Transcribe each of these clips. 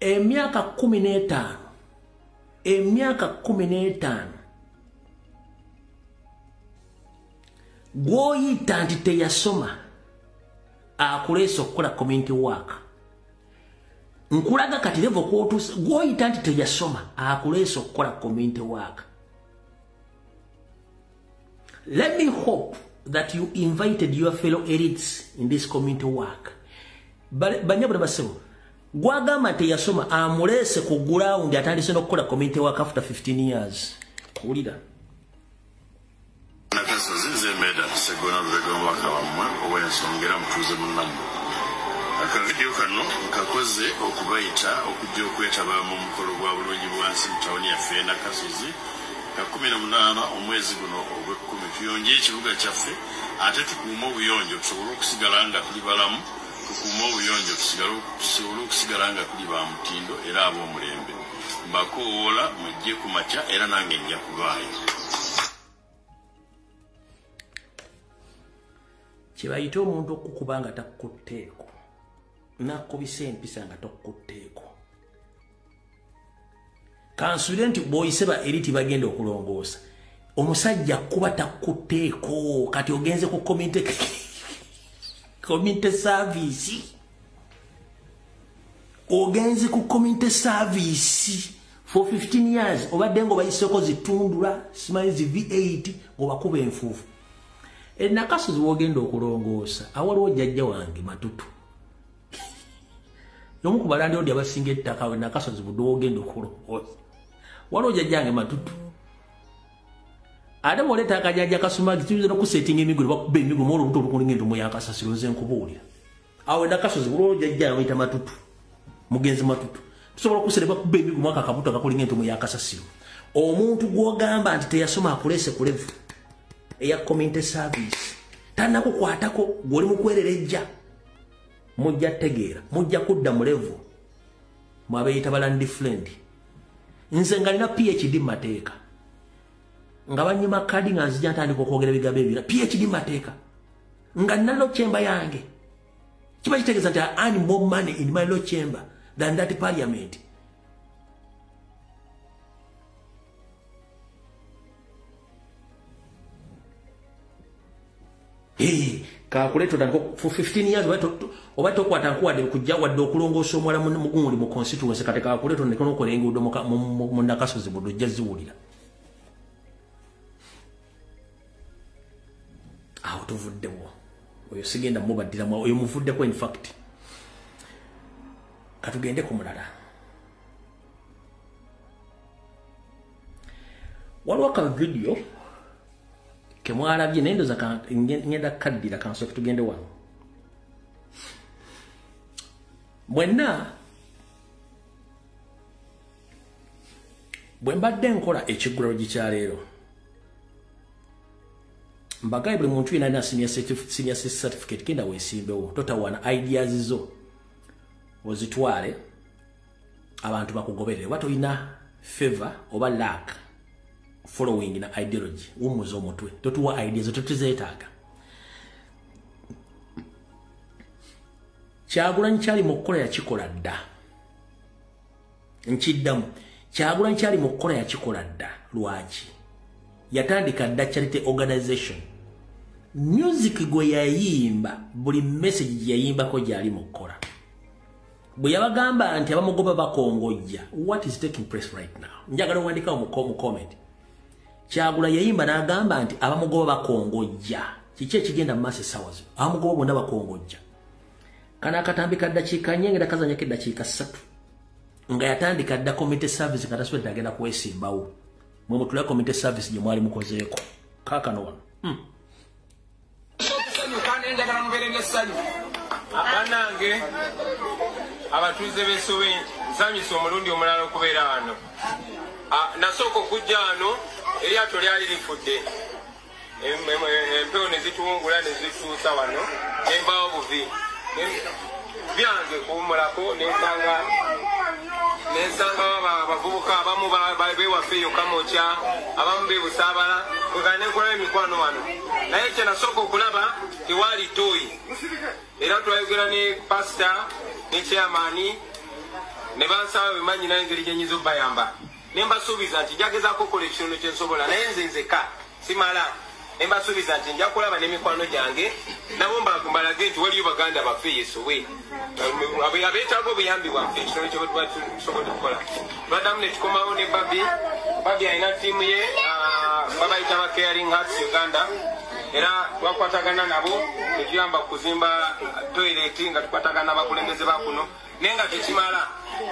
Emyaka 15 gwoyita nti teyasoma akulesa okukola community work. Nkulaga kati level kwotusa gwoyita nti teyasoma akulesa okukola community work. Let me hope that you invited your fellow elites in this community work. Banyabula basebo gwagamba teyasoma amulese ku ground atandise n'okukola community work after 15 years. Kulira nakasozize meda segona lwego mwaka wamwe owensongera mutuze munnamu. Akavideo kano nkakoze okubayita okujja okwetaba mu mukolo gwa bulungi bwansi mu tawuni yaffe Nakasozi ka 18 omwezi guno ogw'ekkumi tuyonje ekibuga kyaffe ate tukuuma obuyonjo tusobole okusigala nga tuli balamu, tukuuma obuyonjo tusobole okusigala nga tuli ba mutindo era ab'omulembe. Mbakoola mujje ku makya era nange nja kubaayo. Kibayita omuntu okukuba nga takutteeko nakubisa empisa nga tokkutteeko. Kansule nti bw'oyiseba eriti bagenda okulongoosa omusajja kuba takutteeko kati ogenze ku community service. Ogenze ku community service for 15 years obadde ngo bayiseko zitundula simanyi zi V8 obakuba enfuufu. Nakasozi wogenda okulongoosa awaliwo jjajja wange Matutu yomu ku balandi odi abasinga ettaka we Nakasozi budde wogenda okulongoosa waliwo jjajja wange Matutu ate bw'oleeta akajjajja kasumagi tuyinza n'okusetinga emigulu bakuba emigulu mu olubuto olukulinga entumu yakasasiro nze nkubuulira awo Nakasozi buliwo jjajja yamuyita Matutu mugenzi Matutu tusobola okusere bakuba emigulu mwaka akabuto akakulinga entumu yakasasiro. Omuntu gw'ogamba nti teyasoma akulese ku level eya community service tanakukwatako gw'oli mu kwererejja mujja tegeera mujja kudda mu level mwabeeyita balandi friend. Nze nga nina PhD mu mateeka nga banyima kadi nga nzija ntandika okwogera ebigambo ebira PhD mu mateeka nga nina law chamber yange. Kiba kitegeeza nti I earn more money in my law chamber than that parliament. Kakuleto tanko for 15 years obato kwata nkuwadde kujja wadde okulongoosa omwala mugumuli mu constituency kati kakuleto nekono okolenga udo mu Nakasozi budde jaziwulira. Awo tuvuddewo oyo sigenda mubaddiramu oyo muvuddeko in fact. Katugende ku mulala. Waliwo ka video kemwalabye nendo za ngenda kaddira kanso tugende wano. Mwenna bwe mbadde nkola ekiggulo gikyaleero mbagaye buli muntu yina senior certificate kenda weesimbewo totawana ideas zo ozitwale abantu bakugoberere wato ina favor oba lack following na ideology umuzo omutwe totuwa ideas totuzeetaaga. Kyagulanyi kyali mu kukola yakikola dda nkiddamu Kyagulanyi kyali mu kukola yakikola dda. Lwaki yatandika dda charity organization music gwe yayimba buli message yayimbako gyali mu kukola bwe yabagamba nti abamugoba bakongojja. What is taking place right now? Njagala wandika mu comment. Kyagulanyi yayimba n'agamba nti abamugoba bakongojja. Kiki ekigenda mu maaso essaawa zino? Abamugoba bonna bakongojja. Kana akatambika ddakiika nnya ngenda kazanyako eddakiika 3 nga yatandika dda community service nga tasobodde agenda kwesimbawo. Mwe mutula community service gye mwali mukozeeko kaakano wano. Njagala mubeere n'essanyu abanange abatuuze b'Ensobe nsanyusa omulundi omulala okubeera wano. Nasooka okujja wano eryato lyali lifudde empewo ne zituwungula ne zituusa wano nembaawo buvi byange kuwumulako nensanga abavubuka abamu bewaffe eyo Kamotya abamu bebusaabala kwegala nenkola emikwano wano naye kye nasooka okulaba tewaali ttooyi era twayogera ne pasita ne chairman ne bansaba bimanyi n'engeri gye nyiza okubayamba ne mbasuubiza nti njagezaako okukola ekitundu kye nsobola naye nze nzeka simala ne mbasuubiza nti nja kulaba n'emikwano gyange nabo mbalage nti waliyo baganda baffe yesowe abeetaaga obuyambi bwaffe ekitundu kye tusobola okukola twaddamu ne tukomawo ne babi alina ttiimu ye babayita ba caring hearts uganda era twakwatagana nabo netuyamba kuzimba toilet nga tukwatagana bakulembeze bakuno naye nga tekimala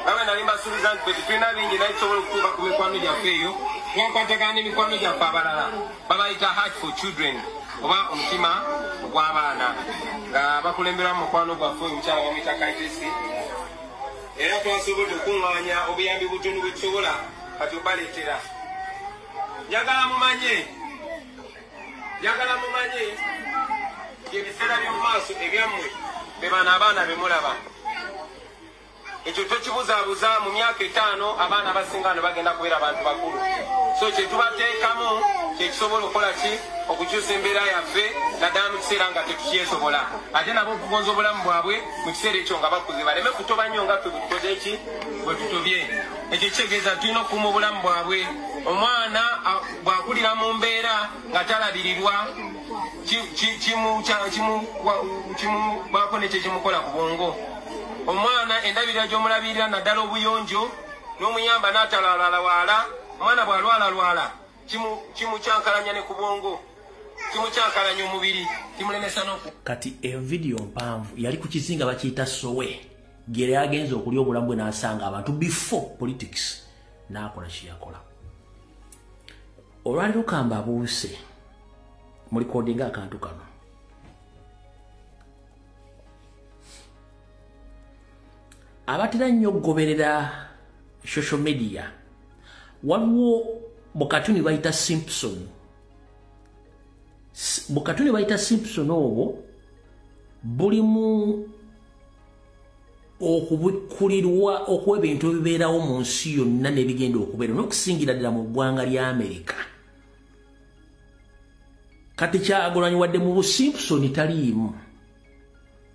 babe nali mbasuubiza nti tetulina bingi naye tusobola okutuuka ku mikwano gyaffe eyo twakwatagana n'emikwano gyaffe abalala babayita heart for children oba omutima ogw'abaana nga bakulembera mu mukwano gwaffe omukyala bamuyita kaitesi era twasobodde okuŋŋaanya obuyambi butono bwe tusobola kati obaleetera njagala mumanye ebiseera by'omu maaso ebyammwe be bano abaana be mulaba ekyo tokibuzaabuza mu myaka 5 abaana abasingano bagenda kubeera abantu bakulu so kyetubateekamu kyekisobola okukola ki okukyusa embeera yaffe naddala mu kiseera nga tetukyesobola ate nabo okugonza obulamu bwabwe mu kiseera ekyo nga bakuze baleme kutoba nnyo nga ffe bwetukoze eki bwe tutobye ekyo kitegeeza tulina okuuma obulamu bwabwe omwana bw'akulira mu mbeera nga talabirirwa bwako nekyo kimukola ku bwongo omwana endabirira gy'omulabirira naddala obuyonjo n'omuyamba n'atalwalwala omwana bw'alwalalwala kimukyankalanya ne ku bwongo kimukyankalanya omubiri kimulemesa kati evidiyo mpanvu yali ku kizinga bakiyita sowe gere yagenza okulya obulamu bwe n'asanga abantu before politics n'akola kiyakola olwaliro kamba abuuse mu likodinga akantu kano abatera nnyo okugoberera social media waliwo mukatuni bayita Simpson obwo bulimu okubikulirwa okuwa ebintu ebibeerawo mu nsi yonna n'ebigenda okubeera n'okusingira ddala mu ggwanga lya Amerika kati Kyagulanyi wadde mu Busimpson taliimu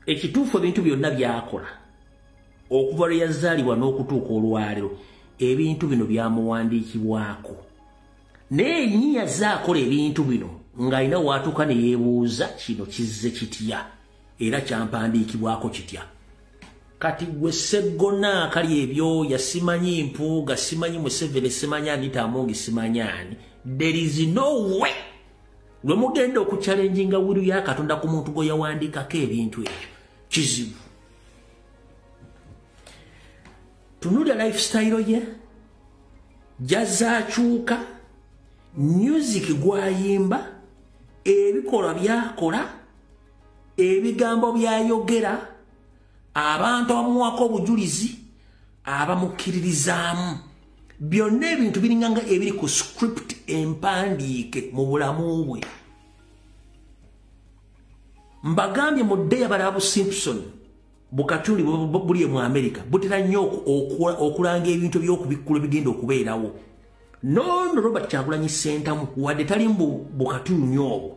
ekituufu ebintu byonna byakola okuva lwe yazaalibwa n'okutuuka olwaliro ebintu bino byamuwandiikibwako naye nnyi yazze akola ebintu bino ng'alina waatuuka ne yeebuuza kino kizze kitya era kyampandiikibwako kitya kati gwe Sseggona kali ebyo yasimanyi Mpuuga simanyi Museveni simanyi Anita Amongi simanyani there is no way lwe mugenda okuchallenginga wiru ya Katonda ku muntu gwe yawandiikako ebintu ebyo kizibu tunulya lifestyle ye jazaakyuka music gwayimba ebikola byakola ebigambo byayogera abantu abamuwako obujulizi abamukkiririzaamu byonna ebintu biringanga ebiri ku script empandiike mu bulamu bwe mbagambye mu ddeya balaba Simpson bukatuli buli mu Amerika butera nnyo okulanga ebintu by'okubikkula bigenda okubeerawo nono Robert Kyagulanyi Ssentamu wadde tali bukatuli nnyo obwo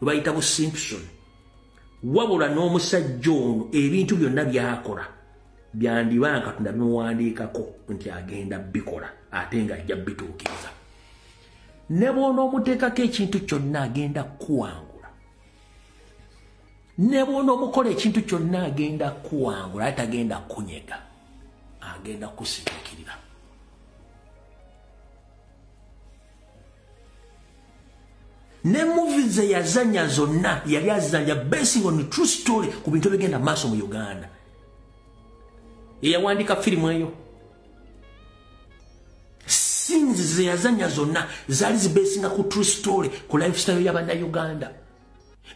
bwe bayita bu Simpson wabula n'omusajja ono ebintu byonna byakola byandibanga Katonda bimuwandiikako nti agenda bikola ate nga ajja bituukiriza ne bw'onoomuteekako ekintu kyonna agenda kuwangula ne bw'onoomukola ekintu kyonna agenda kuwangula ate agenda kunyega agenda kusirikirira ne movie ze yazanya zonna yali azanya basing on true story ku bintu bigenda maaso mu Uganda eyawandika firimu eyo scenes ze yazanya zonna zaali zibesinga ku true story ku lifestyle y'abanda Uganda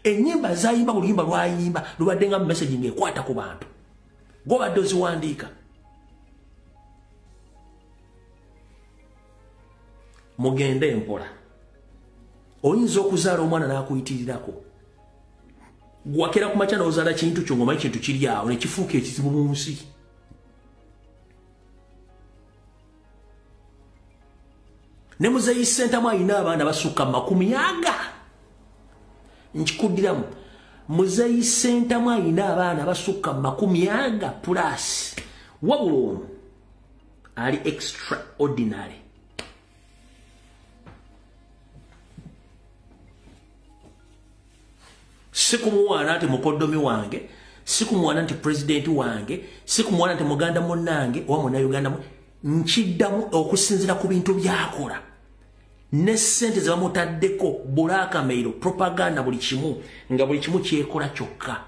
ennyimba zayimba ku luyimba lwayimba lubadde nga message ng'ekwata ku bantu gobadde oziwandiika mugende mpola oyinza okuzaala omwana n'akuyitirirako gwakera ku makya n'ozaala kintu kyo ng'omanyi kintu kiri awo ne kifuuka ekizibu mu nsi ne Muzeeyi Ssentamu alina abaana basukka 100 nkikuddiramu Muzeeyi Ssentamu alina abaana basukka 100 plus wabula ono ali extraordinary. Sikumuwana ati mukoddomi wange, sikumuwana ati president wange, sikumuwana ati muganda munnange oba muna Uganda nkiddamu okusinzira ku bintu byakola. Ne sente ze bamutaddeko bulaka mailo propaganda buli kimu nga buli kimu kyekola kyokka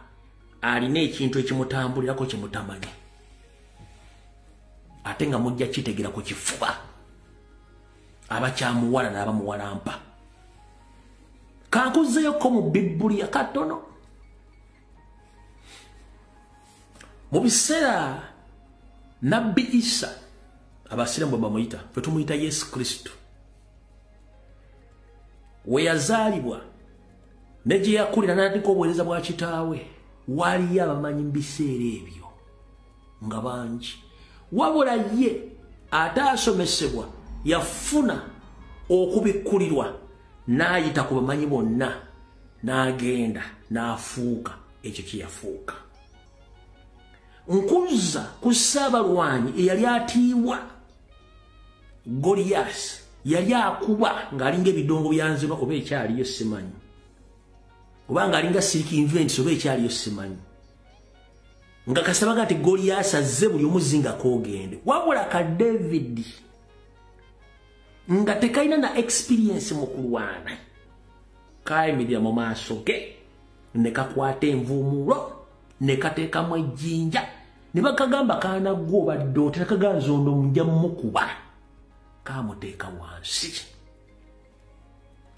alina ekintu ekimutambulirako kimutamanyi ate nga mujja kitegera ku kifuba abakyamuwala n'abamuwalampa. Kankuzeeko mu Bibbuliya katono mu biseera Nabbi Isa abasiramu bwe bamuyita fe tumuyita Yesu Kristo we yazaalibwa ne gye yakulira n'atandika obuweereza bwa kitaawe waliyo abamanyi mu biseera ebyo nga bangi wabula ye ate asomesebwa yafuna okubikkulirwa n'ayita ku bamanyi bonna n'agenda n'afuuka ekyo kye yafuuka. Nkuzza ku Ssaabalwanyi eyali atiibwa Goliath yali akuba ng'alinga ebidongo byanzibwa oba ekyaliyo simanyi oba ng'alinga Silk Invents oba ekyaliyo simanyi nga kasabaga ati Goliath azze buli omuzinga koogende wabula ka David nga tekalina na experience mu kulwana kayimirira mu maaso ge ne kakwata envuumuulo ne kateekamu ejjinja ne bakagamba kaana gwo badde otekaganza ono mujja mumukuba kamuteeka wansi.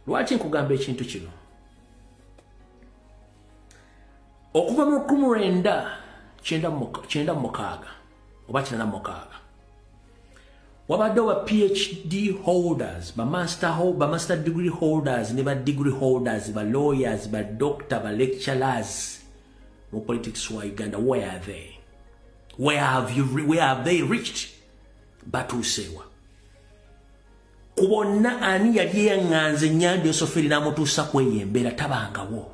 Lwaki nkugamba ekintu kino? Okuva mu 1996 oba 86 wabadde wa PhD holders, ba master degree holders, ne ba degree holders, ba lawyers, ba doctor, ba lecturers mu politics wa Uganda. Where are they? Where have they reached? Batusewa. Kubonna ani yali yanganze Nyandi Osofiri n'amutuusa kweyembera tabangawo.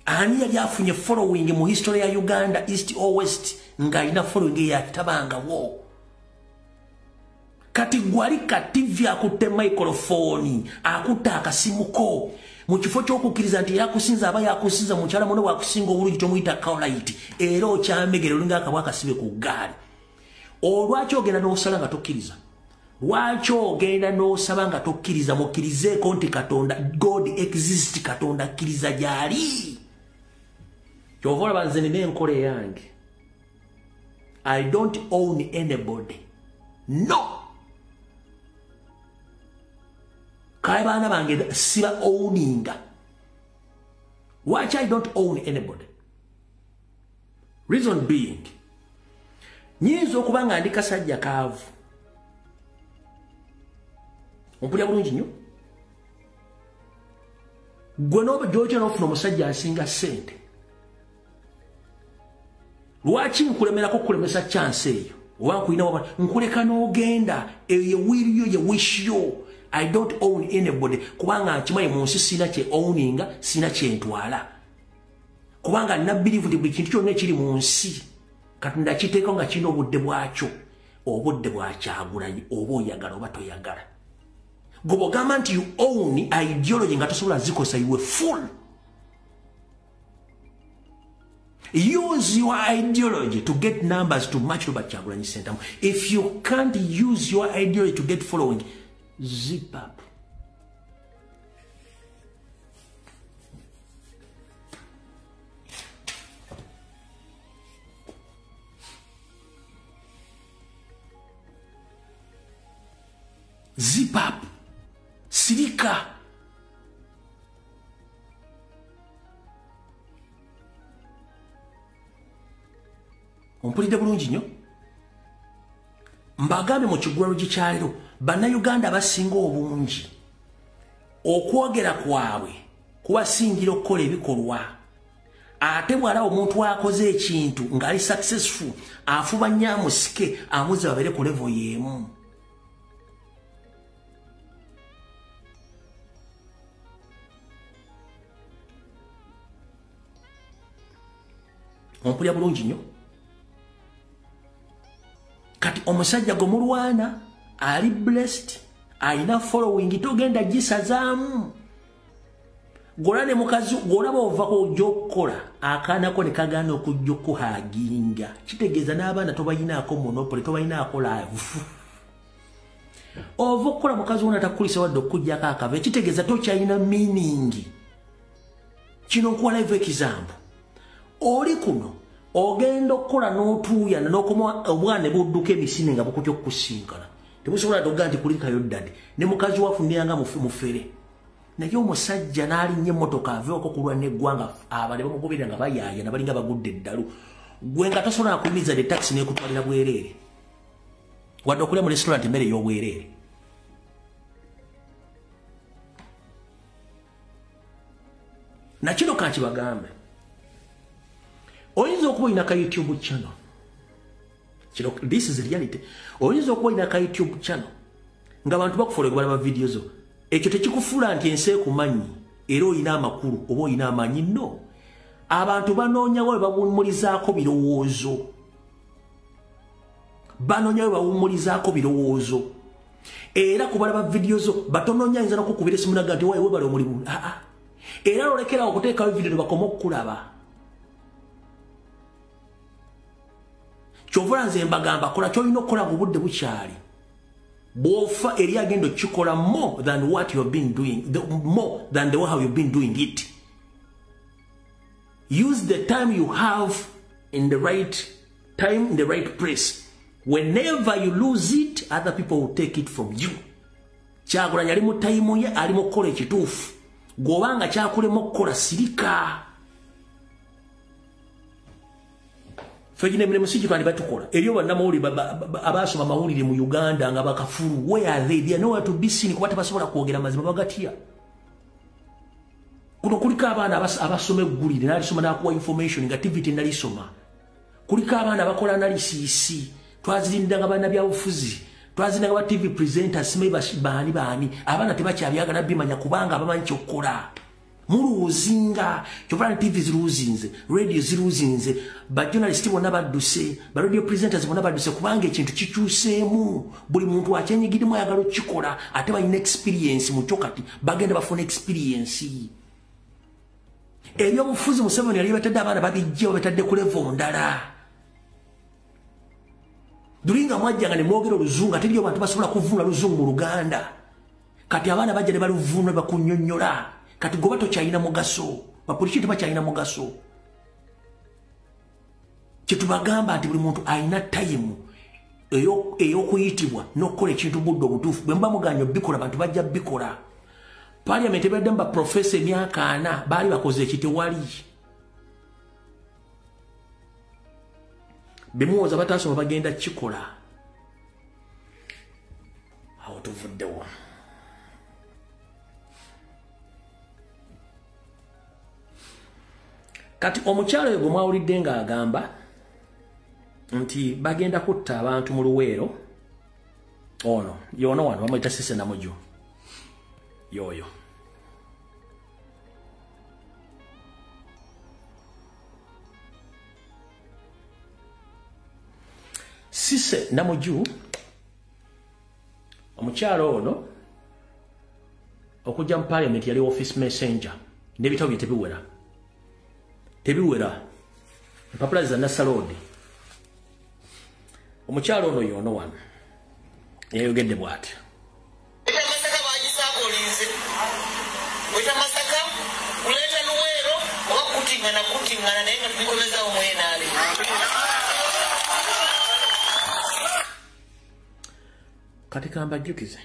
Ani yali afunye following mu history ya Uganda East or West nga ina following ya tabangawo. Kati gwali kativya akutte microphone akuta akasimuko mu kifo ky'okukkiriza nti yakusinza aba yakusinza mukyala muno wakusinga obulungi tomuyita Caroline era okyamegere olinga akabwa akasibe ku ggaali. Olwaki ogenda n'osala nga tokkiriza? Lwaki ogenda n'osaba nga tokkiriza mukkirizeeko nti Katonda God exists, Katonda akkiriza gyali? Kyova olaba nze nina enkola yange. I don't own anybody. No. Kaya baana bange siba owninga. Watch, I don't own anybody. Reason being, nyinza okuba nga ndi kasajja kaavu. Ompulira bulungi nnyo? Gwe n'oba gy'otya n'ofuna omusajja asinga ssente. Lwaki nkulemerako kulemesa chance eyo? Oba nkulina nkuleka n'ogenda ye will yo ye wish yo. I don't own anybody. Kubanga nkimanyi mu nsi sina kye owninga, sina kye ntwala. Kubanga nabirivu nti buli kintu kyonna ekiri mu nsi Katonda kiteeka nga kirina obudde bwakyo. Obudde bwakyagulanyi oba oyagala oba toyagala. Gwe bw'ogamba nti you own ideology nga tosobola zikosa you were fool. Use your ideology to get numbers to match Robert Kyagulanyi Ssentamu. If you can't use your ideology to get following, zip up. Zip up. Sirika. Ompulidde bulungi nnyo? Mbagambe mu kigwalo gikyaliro bannayuganda basinga obungi okwogera kwabwe kubasingira okukola ebikolwa. Ate bw'alaba omuntu akoze ekintu ng'ali successful afuba nnyo amusike amuze babeere ku level y'emu. Ompulira bulungi nnyo? omusajja gomulwana ali blessed aina following togenda gisazaamu golane mukazi golaba ovako jokola akanako ne kagana okujjo kuhaginga kitegeeza n'abaana tobayinaako monopoly tobayinaako live ovokola mukazi wona takulisa wadde okujjako akava ekitegeeza tokyalina meaning kino nkuwa live example oli kuno ogenda okukola n'otuuya n'okoma obwana budduka emisinde nga bukutya okukusinkana tebusobola dogga nti kulikayo ddadi ne mukazi wafuniranga mufere naye omusajja n'alinnya emmotoka aveeko kulwa n'eggwanga abale bamugobera nga bayaaya nabalinga bagudde eddalu gwe nga tosobola kumiza de taxi n'ekutwalira bwereere wadde okulya mu restaurant emmere ey'obwereere nakino kankibagambe oyinza okuba olina ka YouTube channel this is reality oyinza okuba olina ka YouTube channel ng'abantu bakufolera balaba video zo ekyo tekikufuula nti ensi ekumanyi era olina amakulu oba olina amanyi no abantu banoonyawo we bawummulizaako birowoozo era kubalaba video zo batonoonya ayinza n'okukubira esimu naga nti wayi webale omulimu era lolekerawo okuteekawo video ne bakoma okukulaba kyovula nze mbagamba kola kyolina okukola mu budde bukyali bw'ofa eri agenda okikola more than what you have been doing more than the way how you've been doing it. Use the time you have in the right time, in the right place. Whenever you lose it, other people will take it from you. Kyagulanya ali mu time ye ali mu kukola ekituufu gw'obanga kyakulema okukola sirika. Fegine mne musiki twali batukola eriyo bannamawulire abasoma amawulire mu Uganda nga bakafulu where are they are nowhere to be seen kuba tebasobola kwogera mazima bagatya kuno kuliko abaana abasoma eggulire n'alisoma n'akuwa information nga TV tenalisoma kuliko abaana bakola analysis twazirindanga baana byabufuzi twazirindanga ba TV presenters baani abaana tebakyabyagala bimanya kubanga abamanyi kyokkola Muruzinga, Chopran TV ziruzinze, radio ziruzinze, ba journalists bonna badduse, ba radio presenters bonna badduse kubange ekintu kikyuseemu, buli muntu akyenyigiddemu ayagala okukikola ate balina experience mu kyokati bagenda bafuna experience. Ebyobufuzi Museveni yali batadde abaana babijja batadde ku level ndala. Dulinga mwajjanga ne mwogera oluzungu ate abantu basobola kuvuna luzungu mu Luganda. Kati abaana bajja ne baluvuna bakunnyonnyola. Kati goba tokyalina mugaso bapolisi tebakyalina mugaso kyetubagamba nti buli muntu alina time ey'okuyitibwa n'okukola ekintu budde obutuufu bwe muba muganya bikola abantu bajja bikola parliament ebadde mu baprofesa emyaka 4 baali bakoze ekitewali bemuwoza batasoma bagenda kikola awo tuvuddewo. Kati omukyalo oyo mwawulidde nga agamba nti bagenda kutta abantu mu Luweero ono yono wano bamuyita Sise Namuju yoyo Sise Namuju omukyalo ono okujja mu parliament yali office messenger n'ebitabo bye tebiwera empapula za Nassalodi omukyalo ono yono wano yayogedde bw'ati Masaka bagisakolinze weta Masaka kuleta Luweero oba kutingana naye nga tubikomeza omwenaale kati kambajjukize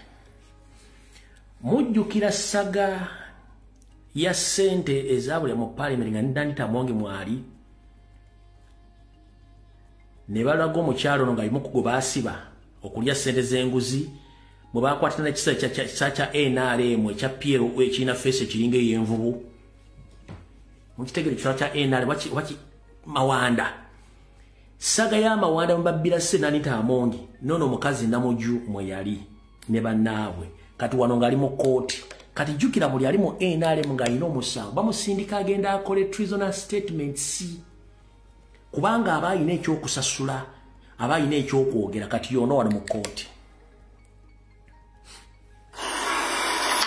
mujjukira saga ya sente ezabule mu parliament nga Ndandita Mwangi mwali ne balaga omukyalo ono nga alimu kugoba asiba okulya sente z'enguzi bwe bakwatana ekisa kya NRM ekya Piero ekirina face ekiringa ey'envubu mukitegere ekisa kya NRM waki Mawanda saga ya Mawanda mbabbira Ndandita Mwangi nono omukazi Namuju mwe yali ne bannaabwe kati wano nga ali mu kooti. Kati jukira buli ali mu NRM nga alina omusango bamusindika agenda akole treasonous statements kubanga aba alina ekyokusasula abayina ekyokwogera kati yono wano mu kooti.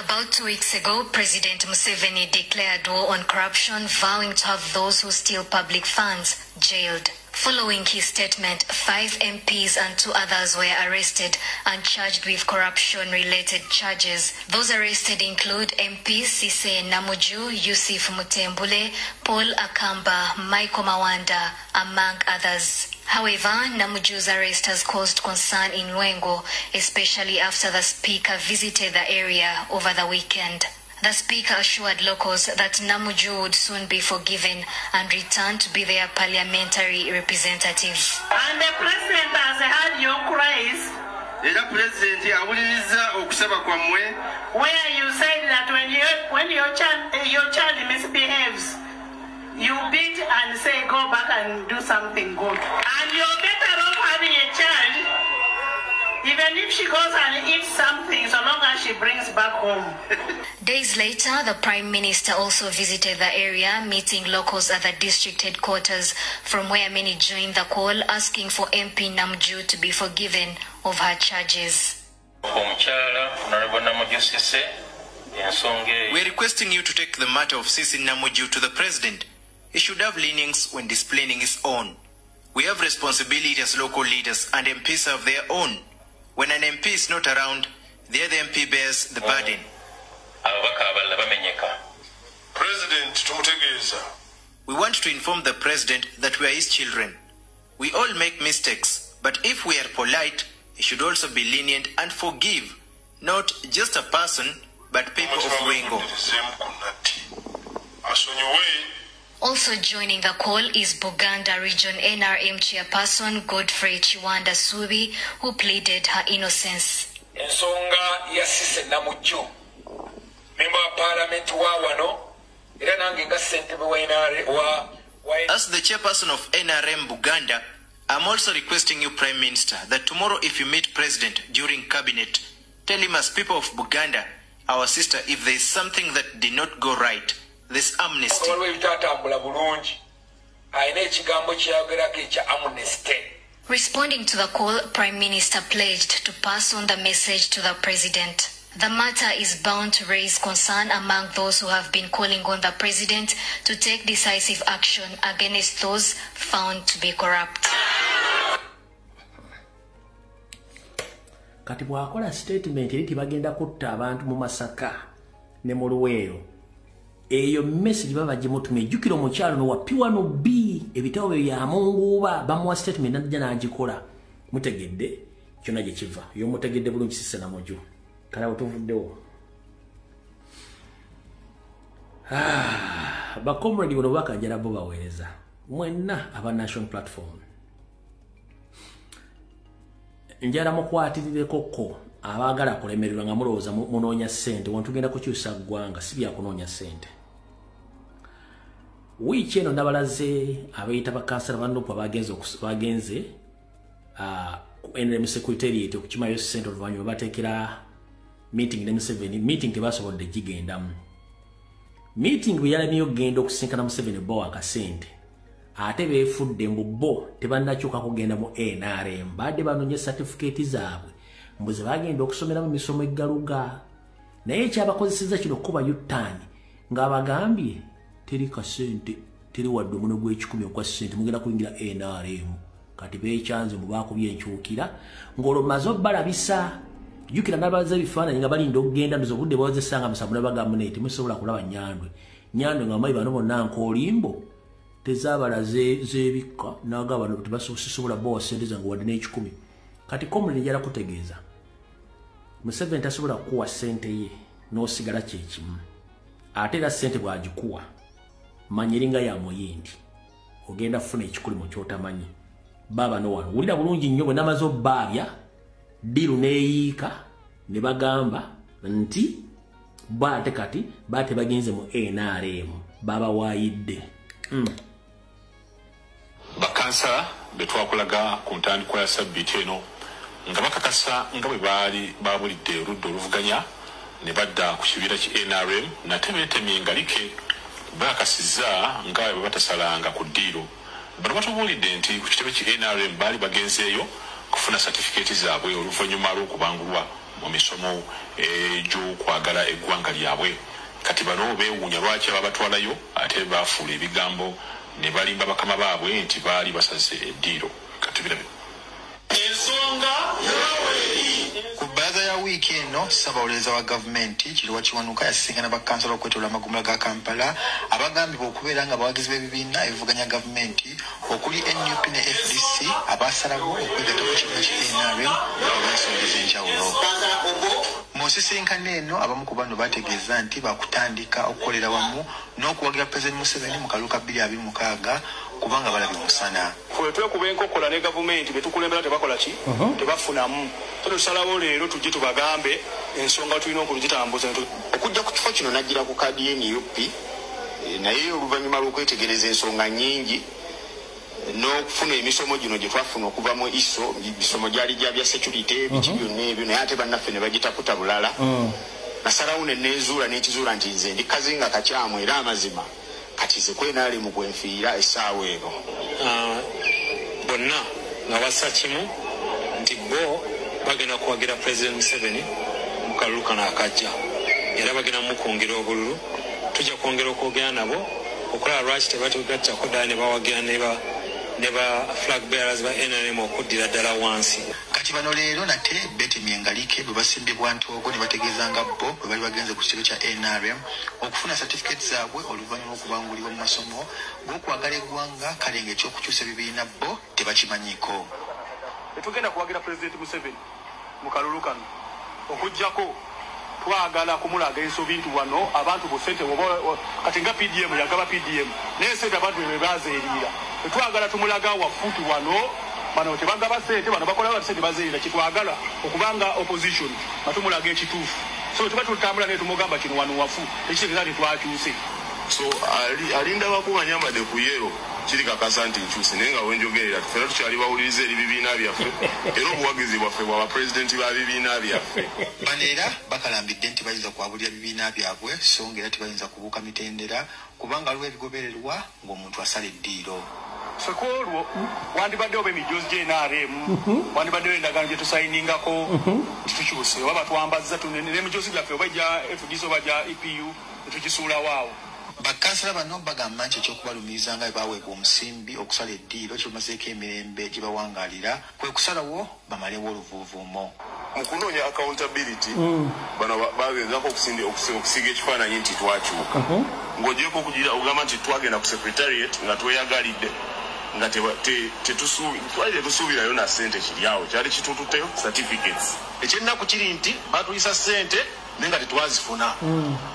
About 2 weeks ago, President Museveni declared war on corruption, vowing to have those who steal public funds jailed. Following his statement, 5 MPs and 2 others were arrested and charged with corruption-related charges. Those arrested include MPs Sise Namuju, Yusuf Mutembule, Paul Akamba, Michael Mawanda, among others. However, Namuju's arrest has caused concern in Lwengo, especially after the speaker visited the area over the weekend. The speaker assured locals that Namuju would soon be forgiven and return to be their parliamentary representative. And the president has heard your cries. Where you said that when your child misbehaves, you beat and say go back and do something good. And you're better off having a child, even if she goes and eats something, so long as she brings back home. Days later, the Prime Minister also visited the area, meeting locals at the district headquarters, from where many joined the call, asking for MP Namuju to be forgiven of her charges. We are requesting you to take the matter of Sisi Namuju to the President. He should have leanings when displaying his own. We have responsibility as local leaders, and MPs have their own. When an MP is not around, the other MP bears the burden. We want to inform the President that we are his children. We all make mistakes, but if we are polite, he should also be lenient and forgive, not just a person, but people of Lwengo. Also joining the call is Buganda Region NRM Chairperson Godfrey Chiwanda Subi, who pleaded her innocence. Ensonga ya Sise Namuju, member of parliament wa wano, era nange nga ssentebe wa As the chairperson of NRM Buganda, I'm also requesting you, Prime Minister, that tomorrow if you meet President during cabinet, tell him as people of Buganda, our sister, if there is something that did not go right, this amnesty. Responding to the call, Prime Minister pledged to pass on the message to the President. The matter is bound to raise concern among those who have been calling on the President to take decisive action against those found to be corrupt. Kati bwakola statement eri bagenda kutta abantu mu Masaka ne mu Luweero. Eyo message baba gimutumye jukiro mukyalo no wapiwa no B ebitabo bya Munguba bamuwa statement najja n'agikola. Mutegedde kyona gye kiva. Yo mutegedde bulungi Sise Namuju. Kala otuvuddewo. Ba comrade bono bakajala bo baweereza. Mwenna aba national platform. Njala mukwatirire koko abagala kulemererwa nga mulowooza munoonya ssente wantugenda kukyusa ggwanga si bya kunoonya ssente. Wiiki eno ndabalaze abayita bakansala bandopo bagenze ku NRM Secretariat okukimayo ssente oluvannyuma bateekera meeting ne Museveni. Meeting tebasobodde gigendamu. Meeting bwe yalamye okugenda okusinkana Museveni bo akasente. Ate beefudde mbu bo tebannakyuka kugenda mu NRM. Badde banonye certificate zaabwe. Mbuze bagenda okusomera mu misomo eggaluga. Naye ekyabakozesezza kino kuba yutani ng'abagambye teri kasente teri wadde omuno gw'ekikumi ogwa ssente mugenda kuyingira NRM. Kati beekyanze mu baakubye enkyukira ng'olwo maze obbalabisa. Jukira n'abaza ebifaananyi nga balinda okugenda ndoza obudde bawozesanga musabu ne bagamba nti musobola kulaba Nyandwe. Nyandwe nga mayi bano bonna nkoolimbo tezaabala zeebikka n'agaba bano tebasobola bawa ssente zange wadde n'ekikumi. Kati comrade njala kutegeeza Museveni tasobola kuwa ssente ye n'osigala kyekimu. Ate era ssente bw'agikuwa manyiringa ya muyindi ogenda kufuna ekikuli mu kyotamanyi. Baba no wano wulira bulungi nnyo bwe namaze obbaabya diru neeyiika ne bagamba nti baate kati baate bagenze mu NRM baba waayidde. Bakansala betwakulaga ku ntandikwa ya sabbiiti eno nga bakakasa nga bwe baali babulidde oludda oluvuganya ne badda ku kibira ki NRM nate beetemye engalike bakasizza nga bwe batasalanga ku ddiiro bano batubuulidde nti ku kitebe ki NRM baali bagenzeeyo kufuna certificate zaabwe oluvannyuma lw'okubangulwa mu misomo egy'okwagala eggwanga lyabwe. Kati bano beewuunya lwaki ababatwalayo ate baafuula ebigambo ne balimba bakama baabwe nti baali basaze eddiiro. Kati birabe ensonga ku bbaza ya wiiki eno ssaabawolereza wa gavumenti Kiruwa Kiwanuka yasisinkana bakkansala okwetooloola amagumula ga Kampala abagambibwa okubeera nga abawagizi b'ebibiina ebivuganya gavumenti okuli NUP ne FDC abaasalawo okwegatta ku kibiina ki NRM olw'ensonga ez'enjawulo. Mu nsisinkano eno abamu ku bano bategeeza nti bakutandika okukolera wamu n'okuwagira Pulezidenti Museveni mu kalulu ka 2026 kubanga balabye omusana. Fwe twekuba enkokola ne gavumenti betukulembera tebakola ki tebafunamu. Tusalawo leero tujje tubagambe ensonga tulina okugitambuza okujja ku kifo kino najjira ku kaadi y'NUP naye oluvannyuma lw'okwetegereza ensonga nnyingi n'okufuna emisomo gino gye twafuna okuva mu ISO misomo gyali gya bya security biki byonna ebyo naye ate bannaffe ne bagitaputa bulala nasalawo ne neezuula n'ekizuula nti nze ndi kazinga kakyamu era amazima kati ze kwenaali mu gwenfiira essaawa eno bonna nga bassa kimu nti bo bagenda kuwagira President Museveni mu kalulu kano akajja era bagenda mukwongera obululu tujja kwongera okwogera nabo okulaba lwaki tebatugattako ddala ne bawagira ne ba flag bearers ba NRM okuddira ddala wansi. Kati bano leero nate Betty Myengalike bwe basimbibwa Ntogo ne bategeezanga bo bwe bali bagenze ku kitebe kya NRM okufuna certificate zaabwe oluvannyuma okubangulibwa mu masomo g'okwagala eggwanga kale ng'ekyokukyusa ebibiina bo tebakimanyiiko. Tetugenda kuwagira President Museveni mu kalulu kano okujjako twagala kumulaga ensobi nti wano abantu bo ssente kati nga PDM yagaba PDM naye ssente abantu be bazeeriira tetwagala tumulaga wafuti wano bano tebagaba ssente bano bakola bati ssente bazeeriira kitwagala okubanga opposition batumulaga ekituufu so tuba tutambula naye tumugamba kino wano wafu tekitegeeza nti twakyuse so alinda bakumanyambadde ku yero kiri kakasa nti nkyuse naye nga wenjogerera tufena tukyali bawuliriza eri bibiina byaffe era obuwagizi bwaffe bwaba pulezidenti ba bibiina byaffe. Bano era bakalambidde nti bayinza kwabulira bibiina byabwe so ng'era tebayinza kubuuka mitendera kubanga aliwo ebigobererwa ng'omuntu asala eddiiro. Sekolwo wandibadde oba emijoozi gy'NRM wandibaddeyo endagaano gye tusayiningako tukyuse oba batwambazza n'emijoozi gyaffe oba gya FDC oba gya EPU netukisuulawo awo. Bakkansala bano bagamba nti ekyokubalumiriza nga bwe baweebwa omusimbi okusala eddiiro kirumazeeko emirembe gye bawangaalira kwe kusalawo bamalewo oluvuuvuumo. Mu kunoonya accountability bano bagenzako okusiga ekifaananyi nti twakyuka ng'ogyeko okugira ogamba nti twagenda ku secretariat nga tweyagalidde nga twali tetusuubirayo na ssente kiri awo kyali kitututeyo certificates. Ekyennaku kiri nti batuyisa ssente naye nga tetwazifuna.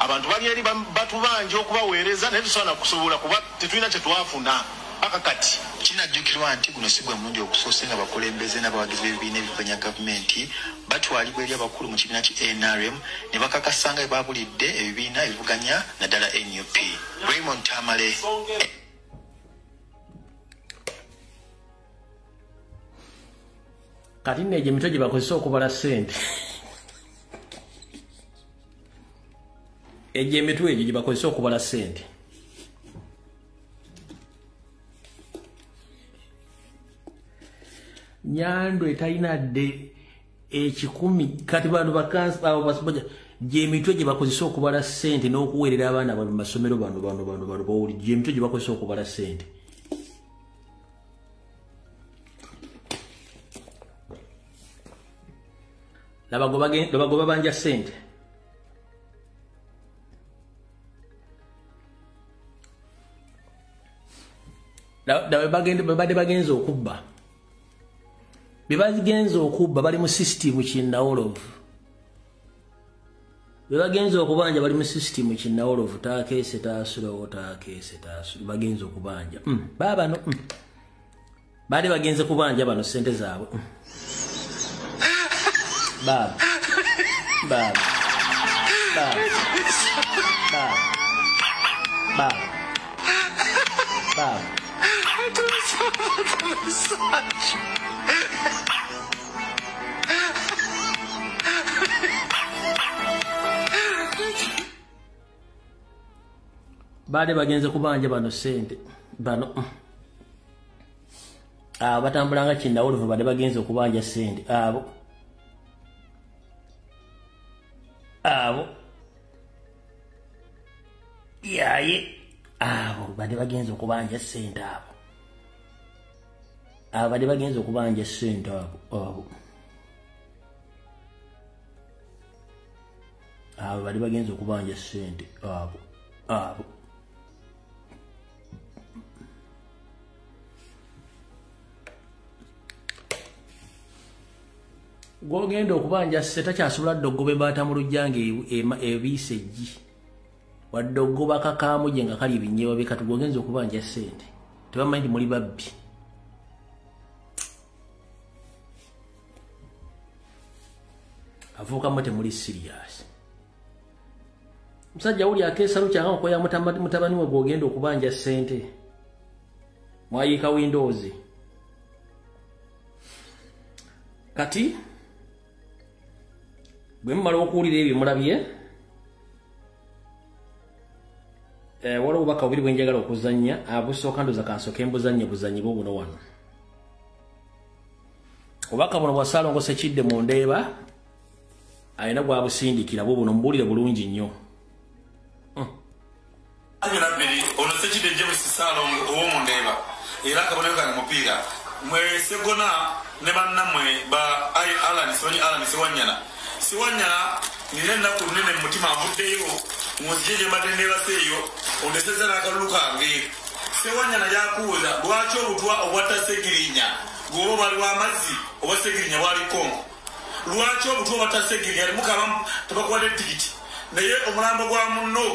Abantu bali eri batubanja okubaweereza naye tusobola kusobola kuba tetulina kye twafuna paka kati. Kinajjukirwa nti guno si gwe mulundi ogusoose nga bakulembeze n'abawagizi b'ebibiina ebivuganya gavumenti batwalibwa eri abakulu mu kibiina ki NRM ne bakakasa nga babulidde ebibiina ebivuganya naddala NUP. Raymond Tamale. Kati neje emitwe gye bakozesa okubala ssente egyo emitwe egyo gye bakozesa okubala ssente Nyando etalina dde ekikumi kati bantu bakansa abo basoboja gye emitwe gye bakozesa okubala ssente n'okuweerera abaana mu masomero bano bawuli gye emitwe gye bakozesa okubala ssente. Labagoba banja ssente babadde bagenza okubba bebagenza okubba bali mu system kinnawolovu bebagenza okubanja bali mu system kinnawolovu takeese taasulowo bagenza okubanja babano baali bagenze kubanja bano ssente zaabwe Bab. Baade bagenze kubanja bano ssente bano batambulanga kindawuluvu badde bagenze okubanja ssente abo yaye abo badde bagenze okubanja ssente abo badde bagenze okubanja ssente abo badde bagenze okubanja ssente abo gwogenda okubanja ssente takyasobola dde okugoba embaata mu lujjanga ebiisa eggi wadde okugoba kakaamu gye nga kali ebinyeebwa bikatu gwogenza okubanja ssente tebamanyi nti muli babbi avuukamu temuli sirias musajja wuli akeesa lukyanga okoya mutabani we gwogenda okubanja ssente mwayiika windows kati bwe mumala okuwulira ebyo mulabye waliwo obubaka bubiri bwe njagala okuzannya busooka ndoza kansooka embuzannye buzannyiba buno wano obubaka buno bwa Ssaalongo Ssekidde mu Ndeeba alina gwabusindikira bwo buno mubuulire bulungi nnyo ono Ssekidde James Ssaalongo ow'omu Ndeeba era akabonero kange mupiira mwe Segona ne bannammwe ba Alan Siwanyana nina ennaku nnene mu mutima avuddeyo munzije gye mbadde nneebaseeyo ondeseza n'akalulu kange Sewanyana yakuuza lwaki obutwa obwatta Ssegirinya gwoba bwali w'amazzi oba Ssegirinya bwaliko lwaki obutwa obwatta Ssegirinya alimukabamu tebakuwadde tikiti naye omulambo gwa munno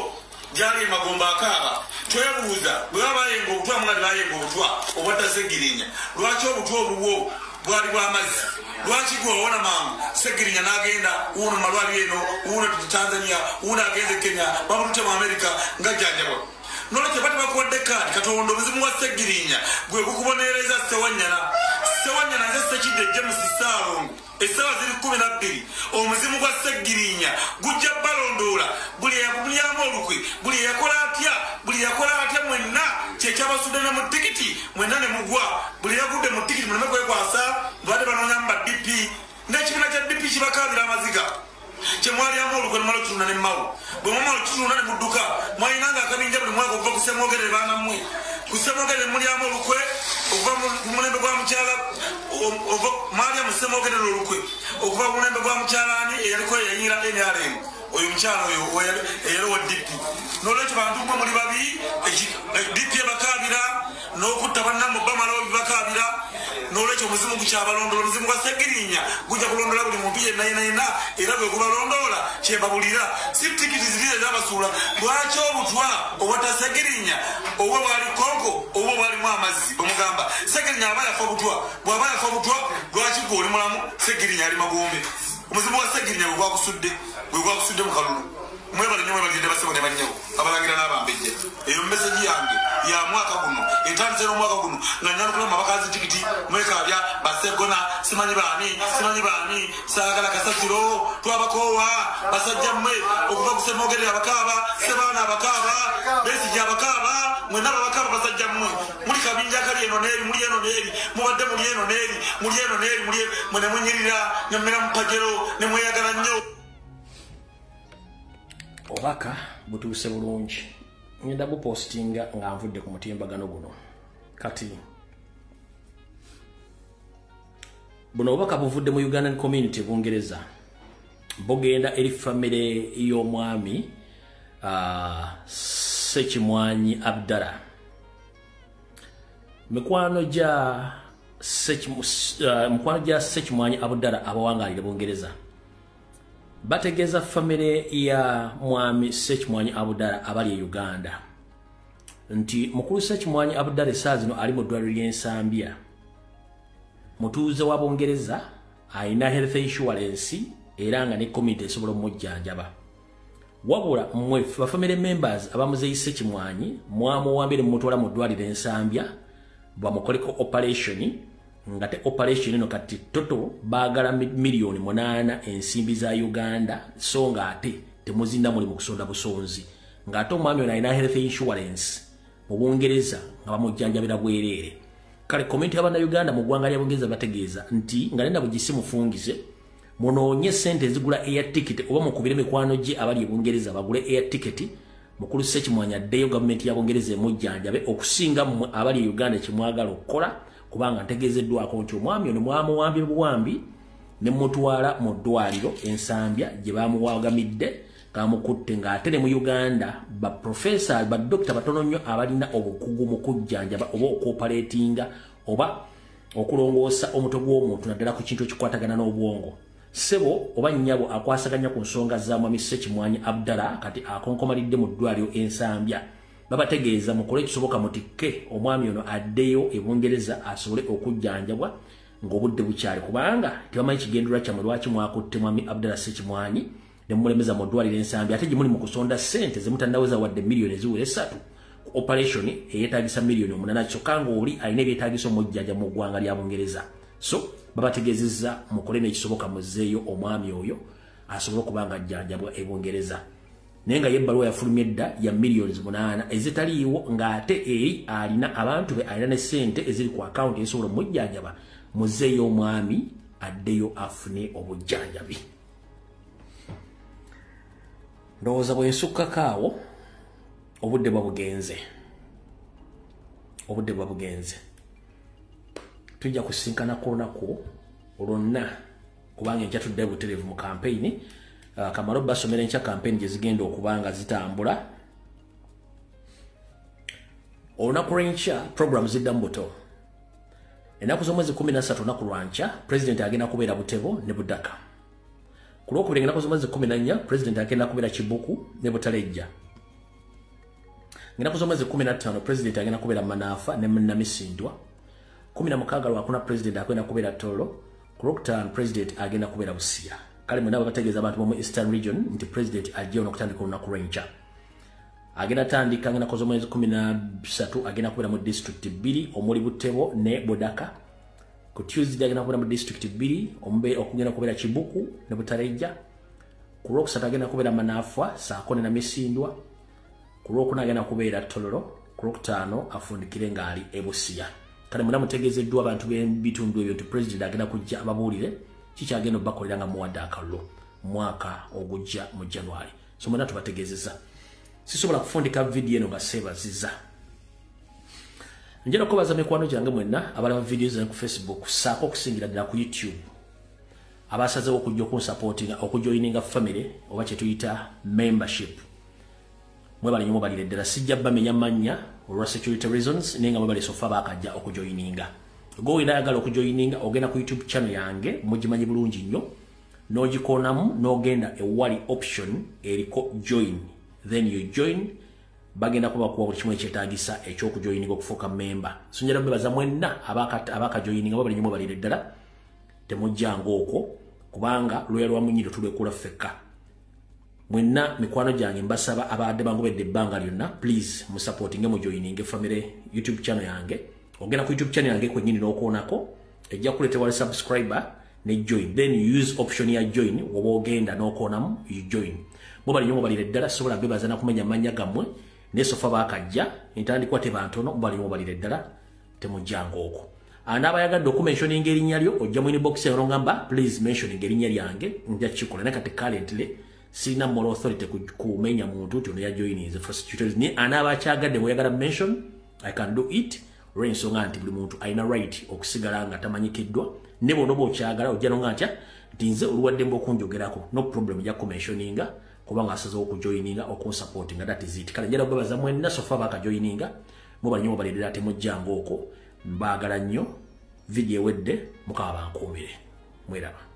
gyali emagomba akaaba twebuuza bwe babayenga obutwa mungadi bayenga obutwa obwatta Ssegirinya lwaki obutwa obuwo bwali bw'amazzi lwaki gwewona mangu Ssegirinya n'agenda uno malwaliro eno uno Tanzania uno agenze Kenya bamutute mu Amerika ngajjanjabwa nolwekyo bati bakuwadde kaadi Katonda obuzimu wa Ssegirinya gwe gukubonereza Sewanyana nze Ssekidde James Ssaalongo essaawa ziri 12 omuzimu gwa Ssegirinya gujja balondoola buli eyakubulyamu olukwe buli eyakola atya mwenna kyekyabasudde ne mu tikiti mwenna ne mugwa buli eyagudde mu tikiti muleme kwekwasa mbadde banoonya mu ba DP n'ekibiina kya DP kibakaabira amaziga kyemwalyamu olukwe nemala okitunda ne mmawo bwe mwamala okitunda ne mudduka mwalinanga akabinja buli mwaka okuva ku Ssemwogerere baanammwe ku Ssemwogerere mulyamu olukwe okuva mu mulembe gwa mukyala mwalya mu Ssemwogerere olukwe okuva mu mulembe gwa mukyalaani eyaliko eyayingira NRM oyo mukyala oyo eyali wa DP n'olwekyo bantu gwe muli babi DP ebakaabira n'okutta bannammwe bamala bakaabira n'olwekyo omuzimu gukyabalondoola omuzimu gwa Ssegirinya gujja kulondoola buli muntu yenna era bwe gubalondoola kyebabulira si tikiti ziri ezabasuula lwaki obutwa obwatta Ssegirinya obwo bwali konko obwo bwalimu amazzi bwemugamba Ssegirinya aba yafa obutwa bw'aba yafa obutwa lwaki gwe oli mulamu Ssegirinya ali magombe omuzimu gwa Ssegirinya gwe gwagusudde mu kalulu mwebale nnyo mwebalidde basebo ne bannyawo abalangira n'abambejja eyo meseji yange ya mwaka guno etandise n'omwaka guno nga nyanukula mu bakazi tikiti mwekaabya Basegona simanyi baani saagala kasasiro twabakoowa basajja mmwe okuva ku Ssemwogerere abakaaba Sebaana abakaaba Besigye abakaaba mwenna abakaaba basajja mmwe muli kabinja kali eno n'eri muli eno n'eri mubadde muli eno n'eri mwe ne munyirira ne mmera mu pajero ne mweyagala nnyo obaka butuuse bulungi ngenda bupostinga nga nvudde ku mutimbagano guno kati buno obaka buvudde mu Ugandan community Bungereza bugenda eri famire y'omwami Ssekimwanyi Abdallah mikwano gya Ssekimwanyi Abdallah abawangalire Bungereza bategeza famire ya mwami Ssekimwanyi Abdallah abali e Uganda nti mukulu Ssekimwanyi Abdallah saazino ali mu ddwaliro ly'ensambya mutuuze wa Bungereza alina health insurance era nga ne community esobola omujjanjaba wabula mmwe bafamire members abamuzeeyi Ssekimwanyi mwamuwambire mumutwala mu ddwaliro ensambya bamukoleko operation nga te operation eno kati toto baagala milioni 8 ensimbi za Uganda so nga ate temuzinda muli mu kusonda busonzi nga ate omwami ono alina health insurance mu Bungereza nga bamujjanjabira bwereere kale komenti y'abana Uganda mu ggwanga lya Bungereza bategeeza nti nga nenda bugisi mufungize munoonye sente ezigula air ticket oba mukubire mikwano gye abali Bungereza bagule air ticket mukulu Ssekimwanya addeyo gavumenti ya Bungereza emujjanjabe okusinga mu abali Uganda kimwagala okukola kubanga ntegeezeddwako nti omwami ono mwamuwambye buwambi ne mutwala mu ddwaliro ensambya gye bamuwagamidde kamukutte ng'ate ne mu Uganda ba professor ba doctor batono nnyo abalina obukugu mu kujjanjaba oba okoperatinga oba okulongoosa omutwe gw'omuntu naddala ku kintu ekikwatagana n'obwongo sebo oba nnyabo akwasaganya ku nsonga za mwami Ssekimwanya Abdallah kati akonkomalidde mu ddwaliro ensambya babategeeza mukole kisoboka mutikke omwami ono addeyo e Bungereza asobole okujjanjabwa ng'obudde bukyali kubanga tebamanyi kigendera kyamwe lwaki mwakutte mwami Abdallah Ssekimwanya ne mulemeza mu ddwaliro ensambya ate gye muli mu kusonda ssente ze mutandaweza wadde miliyoni eziwera 3 ku operation eyetaagisa miliyoni 8 kyokka ng'oli alina ebyetaagisa omujjanja mu ggwanga lya Bungereza so babategeezezza mukole n'ekisoboka muzzeeyo omwami oyo asobole okubanga ajjanjabwa e Bungereza naye nga y'ebbaluwa yafulumye edda ya miliyoni 8 ezitaliiwo ng'ate eri alina abantu be alina ne ssente eziri ku akawunti ezisobola omujjanjaba muzzeeyo omwami addeyo afune obujjanjabi ndowooza bwensukkako awo obudde bwa bugenze tujja kusinkana ku lunaku lwonna kubanga enkya tudde butereevu mu kampeyini kamalo basomera enkya kampeyini gye zigenda okubanga zitambula olunaku lw'enkya programu ziddamu buto ennaku z'omwezi 13 olunaku lwankya pulezidenti agenda kubeera Butebo ne Budaka ku lwokubiri ennaku z'omwezi 14 pulezidenti agenda kubeera Kibuku ne Butalejja ennaku z'omwezi 15 pulezidenti agenda kubeera Manaafa ne Namisindwa 16 lwakuna pulezidenti agenda kubeera Tolo ku lwokutaano pulezidenti agenda kubeera Busia kale mwena babategeeza abantu bomu Eastern Region nti pulezidenti ajja n'okutandika olunaku lw'enkya agenda tandika ennaku z'omwezi 13 agenda kubeera mu district 2 omuli Butebo ne Budaka ku Tuesday agenda kubeera mu district 2 okugenda kubeera Kibuku ne Butalejja ku lwokusatu agenda kubeera Manaafa Saako ne Namisindwa ku lwokuna agenda kubeera Tololo ku lwokutaano afundikire ng'ali e Busia kale mwena mutegeezeddwa abantu b'ebitundu ebyo nti pulezidenti agenda kujja ababuulire kikyagenda obakolera nga muwadde akalulu mwaka ogujja mu January so mwena tubategeezezza sisobola kufundika vidiyo eno nga seebazizza njala kubaza mikwano gyange mwenna abalaba vidiyo zange ku Facebook saako okusingira ddala ku YouTube abasazeewo okujja okunsupportinga okujoininga family oba kye tuyita membership mwebale nnyo mubalire ddala sijja bamenya mannya olwa security reasons naye nga mwebale sofa baakajja okujoininga gwe ayagala okujoininga ogenda ku YouTube channel yange mugimanyi bulungi nnyo n'ogikoonamu n'ogenda ewali option eriko join then you join bagenda kuba kuwa buli kimu ekyetaagisa ekyokujoininga okufuuka member so njala bebaza mwenna abakajoininga mwebale nnyo mubalire ddala temujjanga okwo kubanga lwya lwa munyiro tulwekula ffekka mwenna mikwano gyange mbasaba abadde bangobedde ebbanga lyonna please musupportinge mujoininge family YouTube channel yange ogenda ku YouTube channel yange kwennyini n'okoonako ejja kuleetebwa wali subscriber ne join then you use option ya join woba ogenda n'okoonamu you join mubali nnyo mubalire ddala sobola bebaza na kumenya mannya gammwe naye sofa baakajja entandikwa tebantono mubali nnyo mubalire ddala temujjanga okwo n'abayagadde okumentioninga erinnya lyo ojja mu inbox eno ngamba please mentioning erinnya lyange nja kikola naye kati currently sirina moral authority kumenya muntu nti ono yajoininze for securities ni anaabakyagadde bweyagala mention I can do it olw'ensonga nti buli muntu alina right okusigala nga tamanyikiddwa ne bonna oba okyagala ojja nonga ntya nti nze oluwaddemba okunjogerako no problem ejja kumentioninga kubanga asazeewo okujoininga okunsupportinga that is it kale njala kubabaza mwenna sofa baakajoininga mubali nnyo mubalire ddala temujjanga okwo mbaagala nnyo vidiyo ewedde mukaba bankuumire mweraba